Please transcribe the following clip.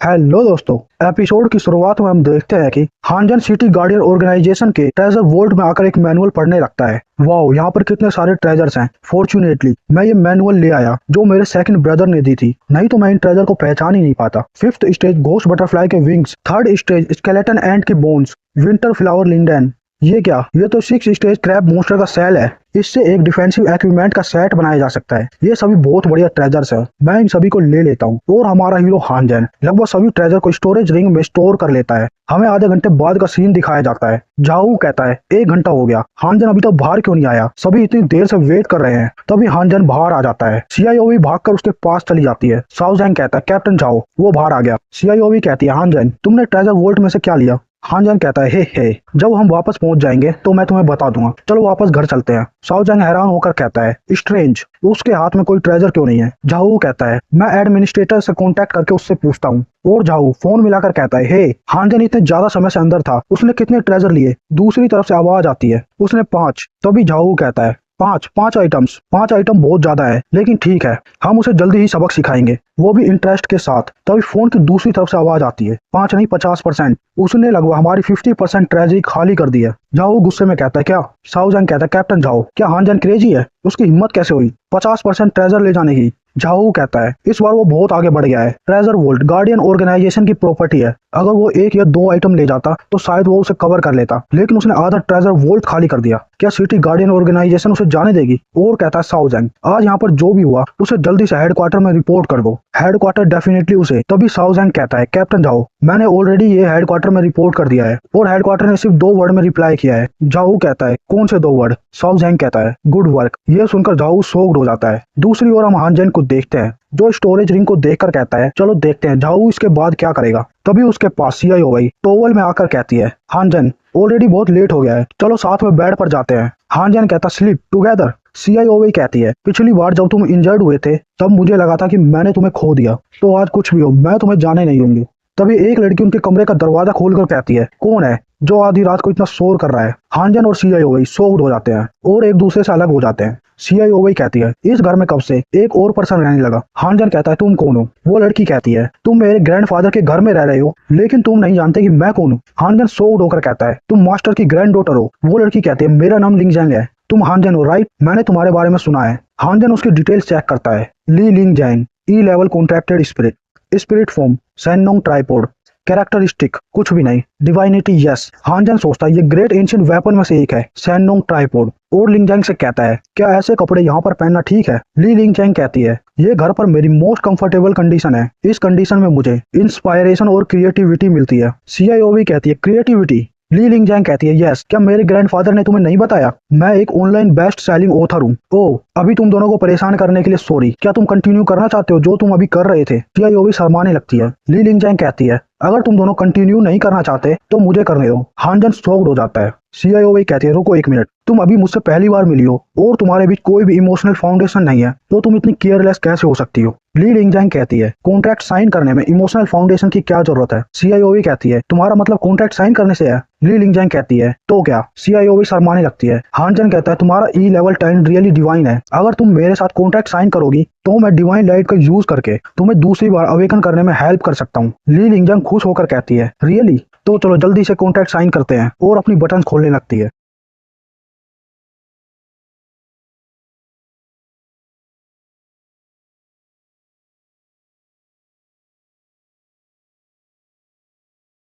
Hello दोस्तों। Episode की शुरुआत में हम देखते हैं कि हानजन सिटी गार्डियन ऑर्गेनाइजेशन के ट्रेजर वोल्ट में आकर एक मैनुअल पढ़ने लगता है। वाओ, यहाँ पर कितने सारे ट्रेजर्स हैं। फॉर्चुनेटली मैं ये मैनुअल ले आया जो मेरे सेकंड ब्रदर ने दी थी, नहीं तो मैं इन ट्रेजर को पहचान ही नहीं पाता। फिफ्थ स्टेज घोस्ट बटरफ्लाई के विंग्स, थर्ड स्टेज स्केलेटन एंट के बोन्स, विंटर फ्लावर लिंडन। ये क्या, ये तो सिक्स स्टेज क्रैब मॉन्स्टर का सेल है। इससे एक डिफेंसिव इक्विपमेंट का सेट बनाया जा सकता है। ये सभी बहुत बढ़िया ट्रेजर्स है, मैं इन सभी को ले लेता हूँ। और हमारा हीरो हानजन लगभग सभी ट्रेजर को स्टोरेज रिंग में स्टोर कर लेता है। हमें आधे घंटे बाद का सीन दिखाया जाता है। जाऊ कहता है 1 घंटा हो गया, हानजन अभी तक बाहर क्यों नहीं आया, सभी इतनी देर से वेट कर रहे हैं। तभी हानजन बाहर आ जाता है। सीआईओवी भागकर उसके पास चली जाती है। साउजैंग कहता है कैप्टन जाओ, वो बाहर आ गया। सीआईओवी कहती है हानजन तुमने ट्रेजर वोल्ट में से क्या लिया। हानजन कहता है हे जब हम वापस पहुंच जाएंगे तो मैं तुम्हें बता दूंगा, चलो वापस घर चलते हैं। साउजैंग हैरान होकर कहता है स्ट्रेंज, उसके हाथ में कोई ट्रेजर क्यों नहीं है। जाऊ कहता है मैं एडमिनिस्ट्रेटर से कांटेक्ट करके उससे पूछता हूँ। और जाऊ फोन मिलाकर कहता है हे, हानजन इतने ज्यादा समय से अंदर था, उसने कितने ट्रेजर लिए। दूसरी तरफ से आवाज आती है उसने 5। तभी जाऊ कहता है पांच आइटम्स, 5 आइटम बहुत ज्यादा है, लेकिन ठीक है हम उसे जल्दी ही सबक सिखाएंगे, वो भी इंटरेस्ट के साथ। तभी फोन की दूसरी तरफ से आवाज आती है 5 नहीं 50%, उसने लगभग हमारी 50% ट्रेजरी खाली कर दी है। जाओ गुस्से में कहता है क्या। साउजैंग कहता है कैप्टन जाओ, क्या हानजन क्रेजी है, उसकी हिम्मत कैसे हुई 50% ट्रेजर ले जाने की। जाओ कहता है इस बार वो बहुत आगे बढ़ गया है। ट्रेजर वोल्ट गार्डियन ऑर्गेनाइजेशन की प्रॉपर्टी है, अगर वो 1 या 2 आइटम ले जाता तो शायद वो उसे कवर कर लेता, लेकिन उसने आधा ट्रेजर वोल्ट खाली कर दिया। क्या सिटी गार्डियन ऑर्गेनाइजेशन उसे जाने देगी। और कहता है साउजैंग आज यहाँ पर जो भी हुआ उसे जल्दी से हेडक्वार्टर में रिपोर्ट कर दो, हेडक्वार्टर डेफिनेटली उसे। तभी साउजैंग कहता है कैप्टन जाओ, मैंने ऑलरेडी ये हेडक्वार्टर में रिपोर्ट कर दिया है और हेडक्वार्टर ने सिर्फ 2 वर्ड में रिप्लाई किया है। जाऊ कहता है कौन से 2 वर्ड। साउजैंग कहता है गुड वर्क। ये सुनकर जाऊ शॉक्ड हो जाता है। दूसरी ओर हम हानजन को देखते हैं जो स्टोरेज रिंग को देखकर कहता है चलो देखते हैं जाऊ इसके बाद क्या करेगा। तभी उसके पास सीआईओवी टोवल में आकर कहती है हानजन ऑलरेडी बहुत लेट हो गया है, चलो साथ में बेड पर जाते हैं। हानजन कहता स्लीप टुगेदर। सीआईओवी कहती है पिछली बार जब तुम इंजर्ड हुए थे तब मुझे लगा था कि मैंने तुम्हें खो दिया, तो आज कुछ भी हो मैं तुम्हें जाने नहीं दूंगी। तभी एक लड़की उनके कमरे का दरवाजा खोलकर कहती है कौन है जो आधी रात को इतना शोर कर रहा है। हानजन और सीआईओवी शॉक्ड हो जाते हैं और एक दूसरे से अलग हो जाते हैं। सीआईओवी कहती है इस घर में कब से एक और पर्सन रहने लगा। हानजन कहता है तुम कौन हो। वो लड़की कहती है तुम मेरे ग्रैंडफादर के घर में रह रहे हो लेकिन तुम नहीं जानते कि मैं कौन हूँ। हानजन शॉक्ड होकर कहता है तुम मास्टर की ग्रैंड डॉटर हो। वो लड़की कहती है मेरा नाम लिंगजैंग है। तुम हानजन हो राइट, मैंने तुम्हारे बारे में सुना है। हानजन उसकी डिटेल्स चेक करता है। ली लिंगजैंग, ई level contracted spirit, spirit form सैनोंग ट्राइपोड, कैरेक्टरिस्टिक कुछ भी नहीं, डिवाइनिटी यस। हानजन सोचता है ये ग्रेट एंशिएंट वेपन में से एक है सैनोंग ट्राइपोड। और लिंगजैंग से कहता है क्या ऐसे कपड़े यहाँ पर पहनना ठीक है। ली लिंगजैंग कहती है ये घर पर मेरी मोस्ट कंफर्टेबल कंडीशन है, इस कंडीशन में मुझे इंस्पायरेशन और क्रिएटिविटी मिलती है। सीआईओवी कहती है क्रिएटिविटी। ली लिंगजैंग कहती है यस, क्या मेरे ग्रैंडफादर ने तुम्हें नहीं बताया मैं एक ऑनलाइन बेस्ट सेलिंग ऑथर हूँ। ओह अभी तुम दोनों को परेशान करने के लिए सॉरी, क्या तुम कंटिन्यू करना चाहते हो जो तुम अभी कर रहे थे। सीआईओवी शर्माने लगती है। ली लिंगजैंग कहती है अगर तुम दोनों कंटिन्यू नहीं करना चाहते तो मुझे करने दो। हानजन शॉक्ड हो जाता है। सीआईओवी कहती है रुको 1 मिनट, तुम अभी मुझसे पहली बार मिली हो और तुम्हारे बीच कोई भी इमोशनल फाउंडेशन नहीं है, तो तुम इतनी केयरलेस कैसे हो सकती हो। ली लिंगजैंग कहती है कॉन्ट्रैक्ट साइन करने में इमोशनल फाउंडेशन की क्या जरूरत है। सीआईओवी कहती है तुम्हारा मतलब कॉन्ट्रैक्ट साइन करने से है। ली लिंगजैंग कहती है तो क्या। सीआईओवी शर्माने लगती है। हानजन कहता है तुम्हारा ई लेवल टैलेंट रियली डिवाइन है, अगर तुम मेरे साथ कॉन्ट्रैक्ट साइन करोगी तो मैं डिवाइन लाइट का यूज करके तुम्हें दूसरी बार अवेकन करने में हेल्प कर सकता हूँ। ली लिंगजैंग खुश होकर कहती है रियली, तो चलो जल्दी से कॉन्ट्रैक्ट साइन करते हैं और अपनी बटन खोलने लगती है।